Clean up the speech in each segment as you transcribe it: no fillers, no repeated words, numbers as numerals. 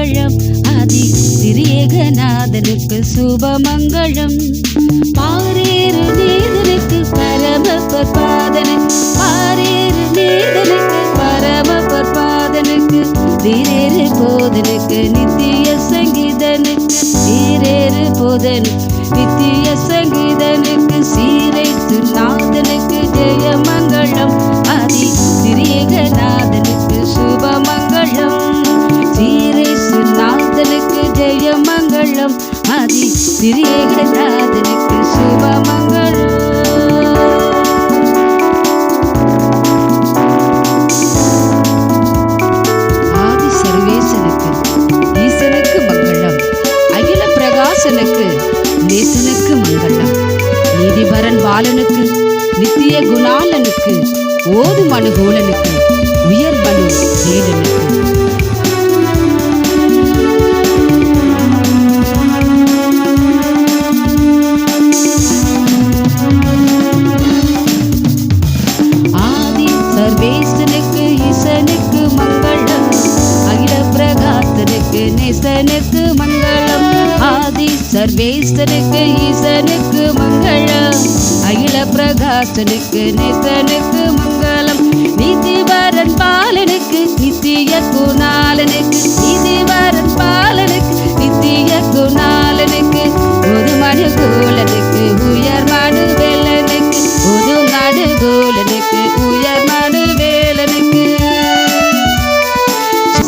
மங்களம் ஆதி திரியேகநாதனுக்கு சுபமங்களம். பாரேறு நீதனுக்கு பரம பற்பாதனுக்கு பாரேறு நீதனுக்கு பரம பற்பாதனுக்கு தீரேறு போதனுக்கு நித்திய சங்கீதனுக்கு சீரேறு போதனுக்கு நித்திய சங்கீதனுக்கு சீரைத்து நாதனுக்கு ஜெயமங்களம் ஆதி திரியேகநாதனுக்கு சுபமங்களம். சீரைசு நாதனுக்கு ஜெயமங்களம் ஆதி திரியேகநாதனுக்கு சுபமங்களம். ஆதி சர்வேசனுக்கு ஈசனுக்கு மங்களம். அகில பிரகாசனுக்கு நேசனுக்கு மங்களம். நீதிபரன் பாலனுக்கு நித்திய குணாலனுக்கு ஓது மனுகோலனுக்கு உயர் மனு வேலனுக்கு. ஆதி சர்வேசனுக்கு ஈசனுக்கு மங்களம். அகில பிரகாசனுக்கு நேசனுக்கு மங்களம். ஆதி சர்வேசனுக்கு ஈசனுக்கு மங்களம். அகில பிரகாசனுக்கு நேசனுக்கு மங்களம். நீதிபரன் பாலனுக்கு நித்திய குணாலனுக்கு நீதிபரன் பாலனுக்கு நித்திய குணாலனுக்கு ஒரு மனுகோலனுக்கு உயர் மனு வேலனுக்கு ஒரு மனுகோலனுக்கு உயர் மனு வேலனுக்கு.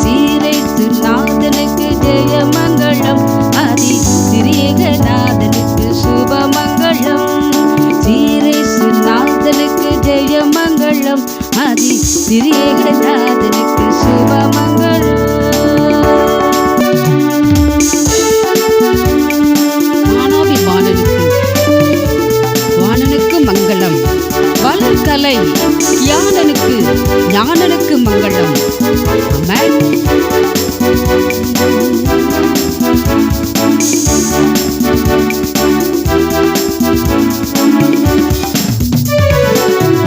சீரைத்து நாதனுக்கு ஜெயமங்களம் ஆதி திரியேகநாதனுக்கு சுபமங்களம். சீரைசு நாதனுக்கு ஜெயமங்களம் ஆதி திரியேகநாதனுக்கு சுபமங்களம். வாணனுக்கு மங்களம். வளர்கலை யானனுக்கு ஞானனுக்கு மங்களம். ஆமென்.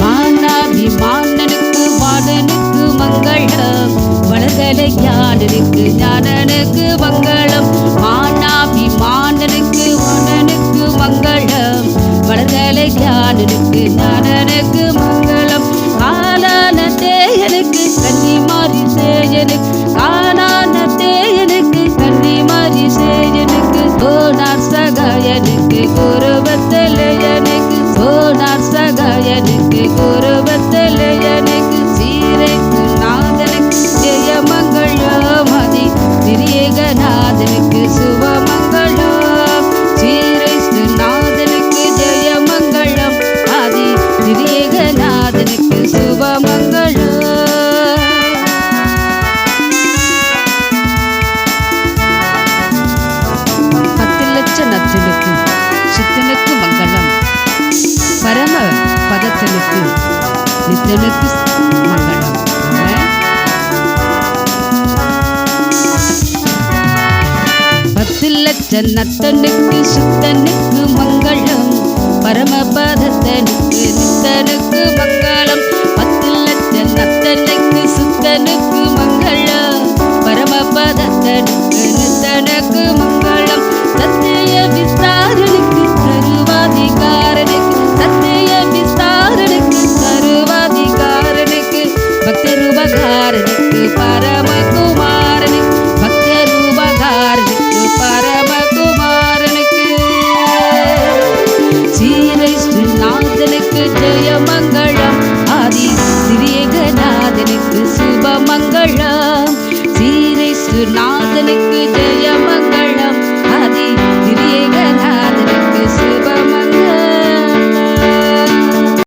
மானாபிமானனுக்கு வாணனுக்கு மங்களம். வளர்கலை ஞானனுக்கு ஞானனுக்கு மங்களம். மானாபிமானனுக்கு வாணனுக்கு மங்களம். வளர்கலை ஞானனுக்கு ஞானனுக்கு மங்களம். காலான தேயனுக்கு கன்னிமாரி சேயனுக்கு காலான தேயனுக்கு கன்னிமாரி சேயனுக்கு கோனார் சகாயனுக்கு குருபத்தலையனுக்கு கோனார் சகாயனுக்கு குருபத்தலையனுக்கு சீரைக்கு நாதனுக்கு ஜெயமங்களம் ஆதி திரியேகநாதனுக்கு சுபமங்களம். சீரைக்கு நாதனுக்கு ஜெயமங்களம் ஆதி திரியேகநாதனுக்கு சுபமங்களம். நத்தனுக்கு சித்தனுக்கு மங்களம். பரம பதத்தனுக்கு நித்தனுக்கு மங்களம். நத்தனுக்கு சித்தனுக்கு மங்களம். பரம பதத்தனுக்கு